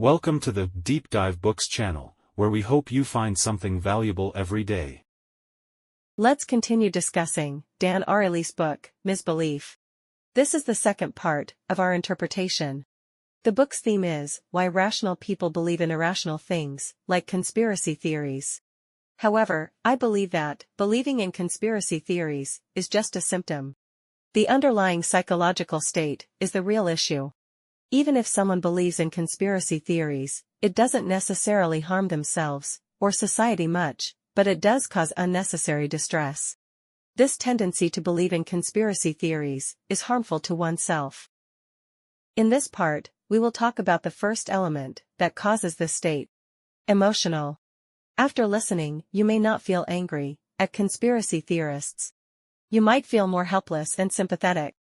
Welcome to the Deep Dive Books channel, where we hope you find something valuable every day. Let's continue discussing Dan Ariely's book, Misbelief. This is the second part of our interpretation. The book's theme is why rational people believe in irrational things, like conspiracy theories. However, I believe that believing in conspiracy theories is just a symptom. The underlying psychological state is the real issue. Even if someone believes in conspiracy theories, it doesn't necessarily harm themselves or society much, but it does cause unnecessary distress. This tendency to believe in conspiracy theories is harmful to oneself. In this part, we will talk about the first element that causes this state: emotional. After listening, you may not feel angry at conspiracy theorists. You might feel more helpless and sympathetic.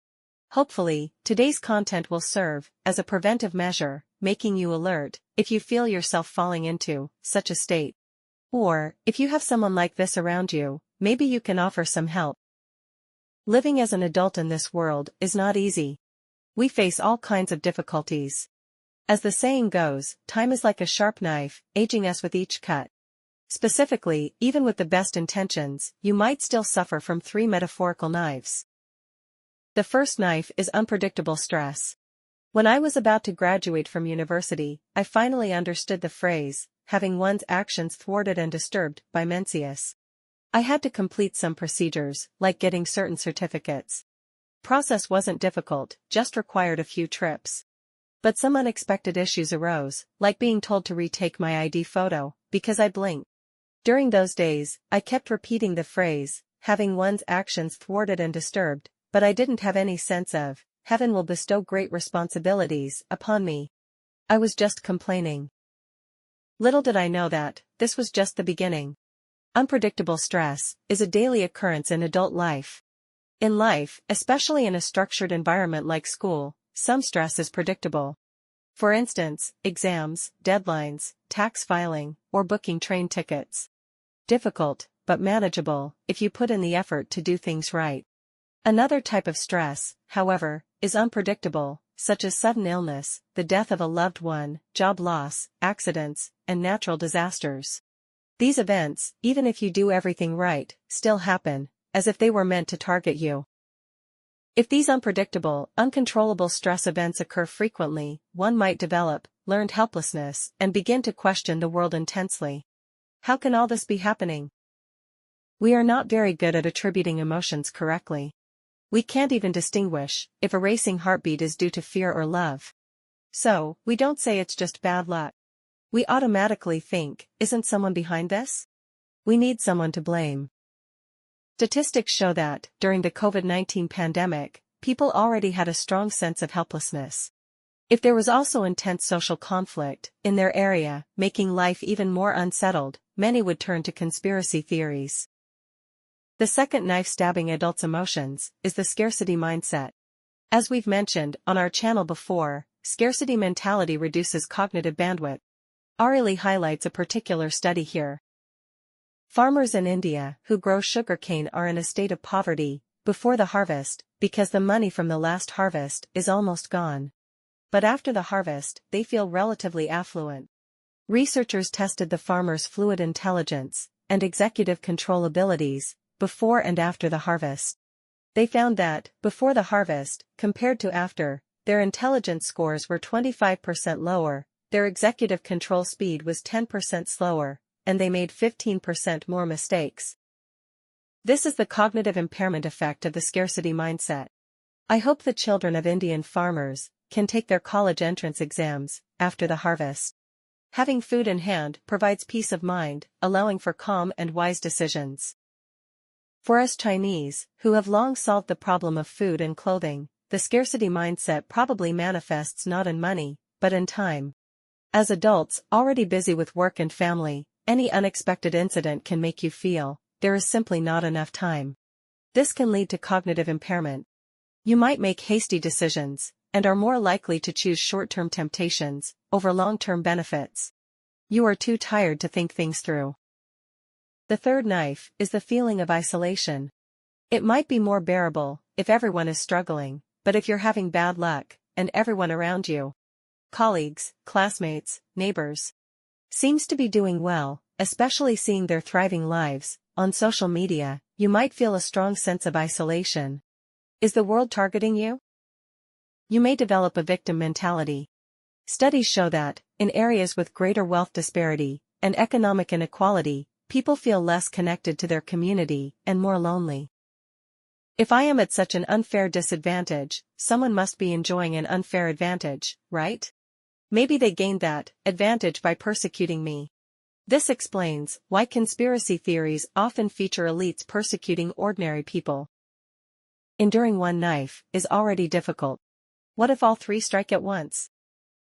Hopefully, today's content will serve as a preventive measure, making you alert if you feel yourself falling into such a state. Or, if you have someone like this around you, maybe you can offer some help. Living as an adult in this world is not easy. We face all kinds of difficulties. As the saying goes, time is like a sharp knife, aging us with each cut. Specifically, even with the best intentions, you might still suffer from 3 metaphorical knives. The first knife is unpredictable stress. When I was about to graduate from university, I finally understood the phrase, having one's actions thwarted and disturbed by Mencius. I had to complete some procedures, like getting certain certificates. Process wasn't difficult, just required a few trips. But some unexpected issues arose, like being told to retake my ID photo, because I blinked. During those days, I kept repeating the phrase, having one's actions thwarted and disturbed, but I didn't have any sense of, heaven will bestow great responsibilities upon me. I was just complaining. Little did I know that this was just the beginning. Unpredictable stress is a daily occurrence in adult life. In life, especially in a structured environment like school, some stress is predictable. For instance, exams, deadlines, tax filing, or booking train tickets. Difficult, but manageable, if you put in the effort to do things right. Another type of stress, however, is unpredictable, such as sudden illness, the death of a loved one, job loss, accidents, and natural disasters. These events, even if you do everything right, still happen, as if they were meant to target you. If these unpredictable, uncontrollable stress events occur frequently, one might develop learned helplessness and begin to question the world intensely. How can all this be happening? We are not very good at attributing emotions correctly. We can't even distinguish if a racing heartbeat is due to fear or love. So, we don't say it's just bad luck. We automatically think, isn't someone behind this? We need someone to blame. Statistics show that, during the COVID-19 pandemic, people already had a strong sense of helplessness. If there was also intense social conflict in their area, making life even more unsettled, many would turn to conspiracy theories. The second knife stabbing adults' emotions is the scarcity mindset. As we've mentioned on our channel before, scarcity mentality reduces cognitive bandwidth. Ariely highlights a particular study here. Farmers in India who grow sugarcane are in a state of poverty before the harvest because the money from the last harvest is almost gone. But after the harvest, they feel relatively affluent. Researchers tested the farmers' fluid intelligence and executive control abilities before and after the harvest. They found that, before the harvest, compared to after, their intelligence scores were 25% lower, their executive control speed was 10% slower, and they made 15% more mistakes. This is the cognitive impairment effect of the scarcity mindset. I hope the children of Indian farmers can take their college entrance exams after the harvest. Having food in hand provides peace of mind, allowing for calm and wise decisions. For us Chinese, who have long solved the problem of food and clothing, the scarcity mindset probably manifests not in money, but in time. As adults, already busy with work and family, any unexpected incident can make you feel there is simply not enough time. This can lead to cognitive impairment. You might make hasty decisions, and are more likely to choose short-term temptations over long-term benefits. You are too tired to think things through. The third knife is the feeling of isolation. It might be more bearable if everyone is struggling, but if you're having bad luck, and everyone around you colleagues, classmates, neighbors. Seems to be doing well, especially seeing their thriving lives. On social media, you might feel a strong sense of isolation. Is the world targeting you? You may develop a victim mentality. Studies show that, in areas with greater wealth disparity and economic inequality, people feel less connected to their community and more lonely. If I am at such an unfair disadvantage, someone must be enjoying an unfair advantage, right? Maybe they gained that advantage by persecuting me. This explains why conspiracy theories often feature elites persecuting ordinary people. Enduring one knife is already difficult. What if all three strike at once?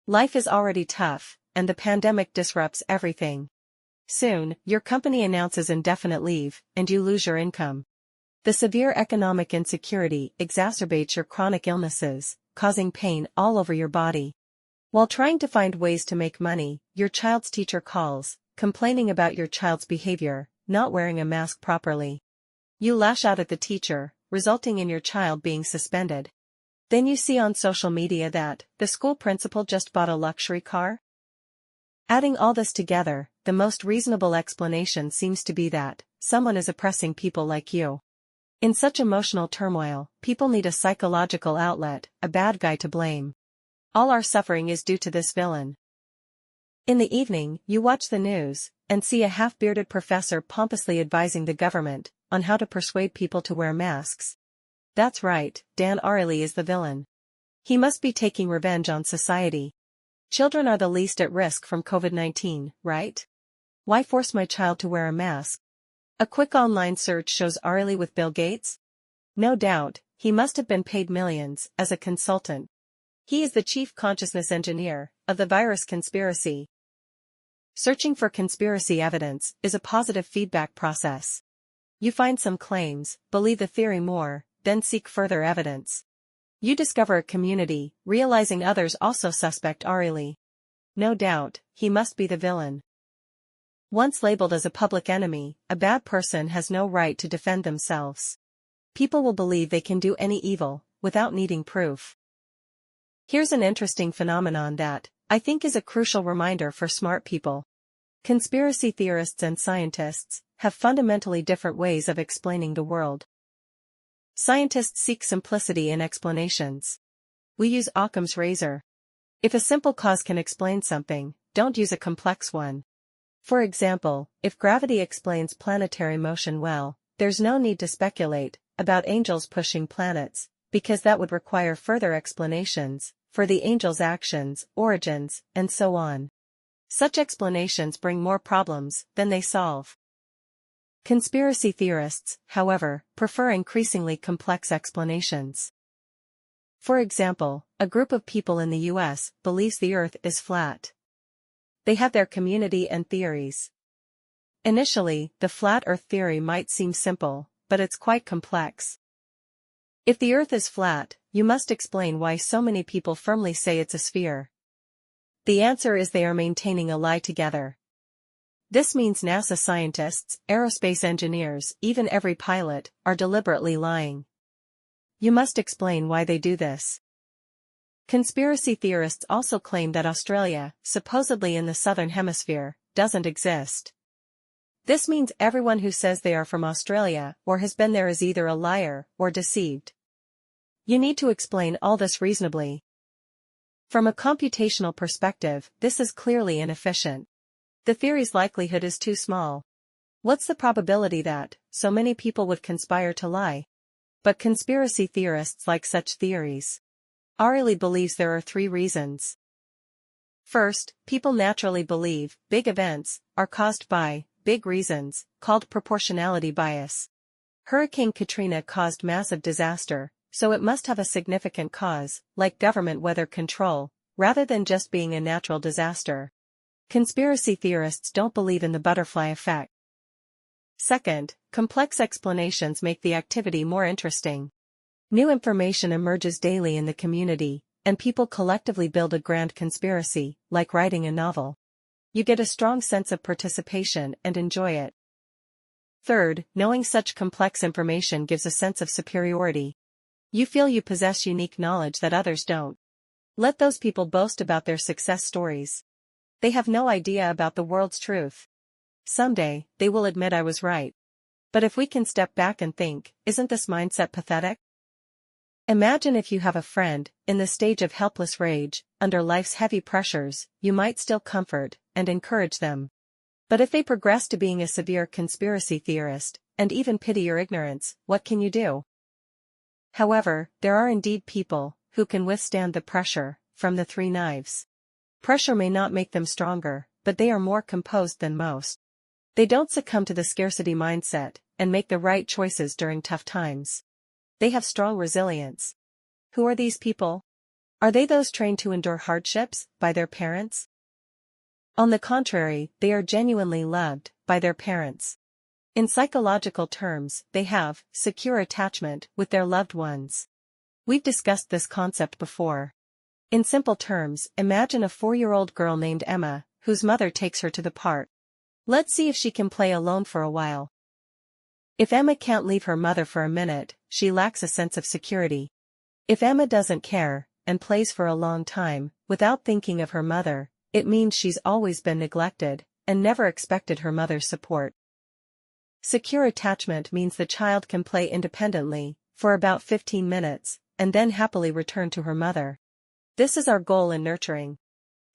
Life is already tough, and the pandemic disrupts everything. Soon, your company announces indefinite leave, and you lose your income. The severe economic insecurity exacerbates your chronic illnesses, causing pain all over your body. While trying to find ways to make money, your child's teacher calls, complaining about your child's behavior, not wearing a mask properly. You lash out at the teacher, resulting in your child being suspended. Then you see on social media that the school principal just bought a luxury car? Adding all this together, the most reasonable explanation seems to be that someone is oppressing people like you. In such emotional turmoil, people need a psychological outlet, a bad guy to blame. All our suffering is due to this villain. In the evening, you watch the news and see a half-bearded professor pompously advising the government on how to persuade people to wear masks. That's right, Dan Ariely is the villain. He must be taking revenge on society. Children are the least at risk from COVID-19, right? Why force my child to wear a mask? A quick online search shows Ariely with Bill Gates. No doubt, he must have been paid millions as a consultant. He is the chief consciousness engineer of the virus conspiracy. Searching for conspiracy evidence is a positive feedback process. You find some claims, believe the theory more, then seek further evidence. You discover a community, realizing others also suspect Ariely. No doubt, he must be the villain. Once labeled as a public enemy, a bad person has no right to defend themselves. People will believe they can do any evil, without needing proof. Here's an interesting phenomenon that I think is a crucial reminder for smart people. Conspiracy theorists and scientists have fundamentally different ways of explaining the world. Scientists seek simplicity in explanations. We use Occam's razor. If a simple cause can explain something, don't use a complex one. For example, if gravity explains planetary motion well, there's no need to speculate about angels pushing planets, because that would require further explanations for the angels' actions, origins, and so on. Such explanations bring more problems than they solve. Conspiracy theorists, however, prefer increasingly complex explanations. For example, a group of people in the US believes the Earth is flat. They have their community and theories. Initially, the flat Earth theory might seem simple, but it's quite complex. If the Earth is flat, you must explain why so many people firmly say it's a sphere. The answer is they are maintaining a lie together. This means NASA scientists, aerospace engineers, even every pilot, are deliberately lying. You must explain why they do this. Conspiracy theorists also claim that Australia, supposedly in the southern hemisphere, doesn't exist. This means everyone who says they are from Australia or has been there is either a liar or deceived. You need to explain all this reasonably. From a computational perspective, this is clearly inefficient. The theory's likelihood is too small. What's the probability that so many people would conspire to lie? But conspiracy theorists like such theories. Ariely believes there are 3 reasons. First, people naturally believe big events are caused by big reasons, called proportionality bias. Hurricane Katrina caused massive disaster, so it must have a significant cause, like government weather control, rather than just being a natural disaster. Conspiracy theorists don't believe in the butterfly effect. Second, complex explanations make the activity more interesting. New information emerges daily in the community, and people collectively build a grand conspiracy, like writing a novel. You get a strong sense of participation and enjoy it. Third, knowing such complex information gives a sense of superiority. You feel you possess unique knowledge that others don't. Let those people boast about their success stories. They have no idea about the world's truth. Someday, they will admit I was right. But if we can step back and think, isn't this mindset pathetic? Imagine if you have a friend, in the stage of helpless rage, under life's heavy pressures, you might still comfort and encourage them. But if they progress to being a severe conspiracy theorist, and even pity your ignorance, what can you do? However, there are indeed people who can withstand the pressure from the three knives. Pressure may not make them stronger, but they are more composed than most. They don't succumb to the scarcity mindset and make the right choices during tough times. They have strong resilience. Who are these people? Are they those trained to endure hardships by their parents? On the contrary, they are genuinely loved by their parents. In psychological terms, they have secure attachment with their loved ones. We've discussed this concept before. In simple terms, imagine a 4-year-old girl named Emma, whose mother takes her to the park. Let's see if she can play alone for a while. If Emma can't leave her mother for a minute, she lacks a sense of security. If Emma doesn't care, and plays for a long time, without thinking of her mother, it means she's always been neglected, and never expected her mother's support. Secure attachment means the child can play independently, for about 15 minutes, and then happily return to her mother. This is our goal in nurturing.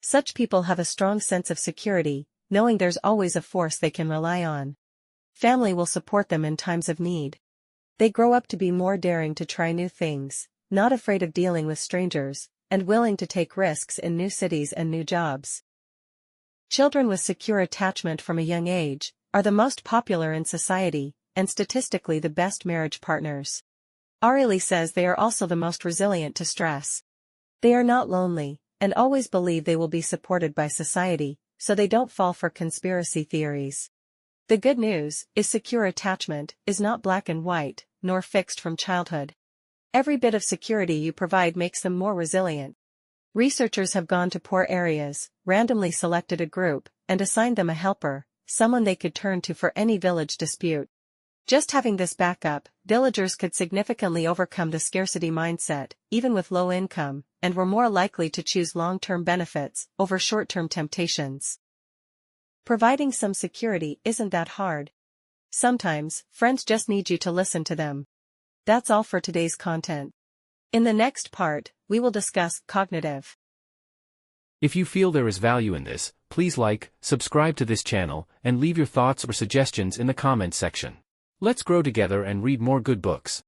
Such people have a strong sense of security, knowing there's always a force they can rely on. Family will support them in times of need. They grow up to be more daring to try new things, not afraid of dealing with strangers, and willing to take risks in new cities and new jobs. Children with secure attachment from a young age are the most popular in society, and statistically the best marriage partners. Ariely says they are also the most resilient to stress. They are not lonely, and always believe they will be supported by society, so they don't fall for conspiracy theories. The good news is secure attachment is not black and white, nor fixed from childhood. Every bit of security you provide makes them more resilient. Researchers have gone to poor areas, randomly selected a group, and assigned them a helper, someone they could turn to for any village dispute. Just having this backup, villagers could significantly overcome the scarcity mindset, even with low income, and were more likely to choose long-term benefits over short-term temptations. Providing some security isn't that hard. Sometimes, friends just need you to listen to them. That's all for today's content. In the next part, we will discuss cognitive. If you feel there is value in this, please like, subscribe to this channel, and leave your thoughts or suggestions in the comments section. Let's grow together and read more good books.